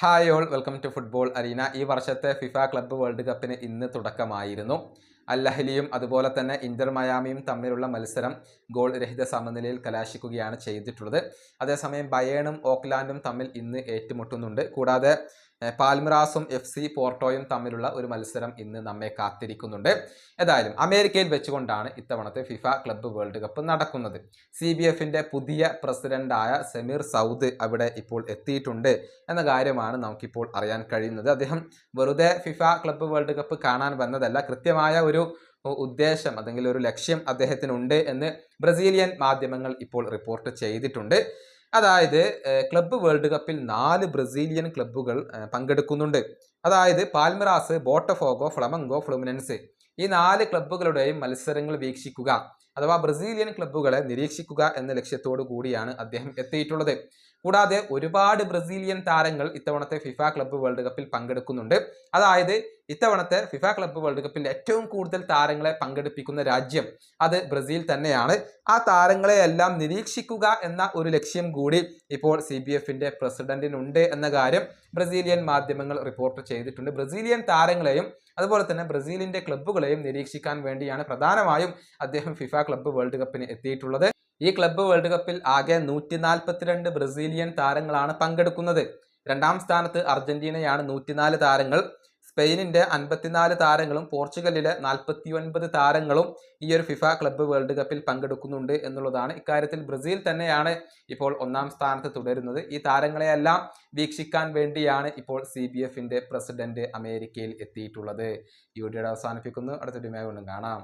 Hi all, welcome to football arena. ഈ വർഷത്തെ FIFA club world കപ്പിന് ഇന്ന് തുടക്കമായിരുന്നു. അൽ അഹ്ലിയും അതുപോലെ തന്നെ ഇന്റർ മയാമിയും തമ്മിലുള്ള മത്സരം ഗോൾ രഹിത സമനിലയിൽ കലാശിക്കുകയാണ് ചെയ്തിട്ടുള്ളത്. അതേസമയം ബയേണും ഓക്ലാൻഡും തമ്മിൽ ഇന്ന് ഏറ്റുമുട്ടുന്നുണ്ട്. കൂടാതെ പാൽമിറാസും FC പോർട്ടോയും തമ്മിലുള്ള ഒരു മത്സരം ഇന്ന് നമ്മെ കാത്തിരിക്കുന്നുണ്ട്. ഏതായാലും അമേരിക്കയിൽ വെച്ചുകൊണ്ടാണ് ഇത്തവണത്തെ ഫിഫ ക്ലബ്ബ് വേൾഡ് കപ്പ് നടക്കുന്നത്. CBFന്റെ പുതിയ പ്രസിഡന്റായ സമീർ സൗദ് അവിടെ ഇപ്പോൾ എത്തിയിട്ടുണ്ട് എന്ന കാര്യമാണ് നമുക്കിപ്പോൾ അറിയാൻ കഴിയുന്നത്. അദ്ദേഹം വെറുതെ ഫിഫ ക്ലബ്ബ് വേൾഡ് കപ്പ് കാണാൻ വന്നതല്ല, കൃത്യമായ ഒരു ഉദ്ദേശം അല്ലെങ്കിൽ ഒരു ലക്ഷ്യം അദ്ദേഹത്തിനുണ്ട് എന്ന് ബ്രസീലിയൻ മാധ്യമങ്ങൾ ഇപ്പോൾ റിപ്പോർട്ട് ചെയ്തിട്ടുണ്ട്. അതായത് ക്ലബ്ബ് വേൾഡ് കപ്പിൽ 4 ബ്രസീലിയൻ ക്ലബ്ബുകൾ പങ്കെടുക്കുന്നുണ്ട്. അതായത് പാൽമിറാസ്, ബോട്ടഫോഗോ, ഫ്ലമംഗോ, ഫ്ലുമിനൻസ് ഈ 4 ക്ലബ്ബുകളുടെയും മത്സരങ്ങൾ വീക്ഷിക്കുക അഥവാ ബ്രസീലിയൻ ക്ലബ്ബുകളെ നിരീക്ഷിക്കുക എന്ന ലക്ഷ്യത്തോടു കൂടിയാണ് അദ്ദേഹം എത്തിയിട്ടുള്ളത്. കൂടാതെ ഒരുപാട് ബ്രസീലിയൻ താരങ്ങൾ ഇത്തവണത്തെ ഫിഫ ക്ലബ്ബ് വേൾഡ് കപ്പിൽ പങ്കെടുക്കുന്നുണ്ട്. അതായത് ഇത്തവണത്തെ ഫിഫ ക്ലബ്ബ് വേൾഡ് കപ്പിൽ ഏറ്റവും കൂടുതൽ താരങ്ങളെ പങ്കെടുപ്പിക്കുന്ന രാജ്യം അത് ബ്രസീൽ തന്നെയാണ്. ആ താരങ്ങളെ എല്ലാം നിരീക്ഷിക്കുക എന്ന ഒരു ലക്ഷ്യം കൂടി ഇപ്പോൾ CBFന്റെ പ്രസിഡന്റിനുണ്ട് എന്ന കാര്യം ബ്രസീലിയൻ മാധ്യമങ്ങൾ റിപ്പോർട്ട് ചെയ്തിട്ടുണ്ട്. ബ്രസീലിയൻ താരങ്ങളെയും അതുപോലെ തന്നെ ബ്രസീലിന്റെ ക്ലബ്ബുകളെയും നിരീക്ഷിക്കാൻ വേണ്ടിയാണ് പ്രധാനമായും അദ്ദേഹം ഫിഫ ക്ലബ്ബ് വേൾഡ് കപ്പിന് എത്തിയിട്ടുള്ളത്. ഈ ക്ലബ്ബ് വേൾഡ് കപ്പിൽ ആകെ 142 ബ്രസീലിയൻ താരങ്ങളാണ് പങ്കെടുക്കുന്നത്. രണ്ടാം സ്ഥാനത്ത് അർജന്റീനയാണ് 104 താരങ്ങൾ. സ്പെയിനിന്റെ 54 താരങ്ങളും പോർച്ചുഗലിലെ 49 താരങ്ങളും ഈ ഒരു ഫിഫ ക്ലബ്ബ് വേൾഡ് കപ്പിൽ പങ്കെടുക്കുന്നുണ്ട് എന്നുള്ളതാണ്. ഇക്കാര്യത്തിൽ ബ്രസീൽ തന്നെയാണ് ഇപ്പോൾ ഒന്നാം സ്ഥാനത്ത് തുടരുന്നത്. ഈ താരങ്ങളെയെല്ലാം വീക്ഷിക്കാൻ വേണ്ടിയാണ് ഇപ്പോൾ CBFന്റെ പ്രസിഡന്റ് അമേരിക്കയിൽ എത്തിയിട്ടുള്ളത്. ഈ വീഡിയോ അവസാനിപ്പിക്കുന്നു. അടുത്ത വീഡിയോയുമായി വീണ്ടും കാണാം.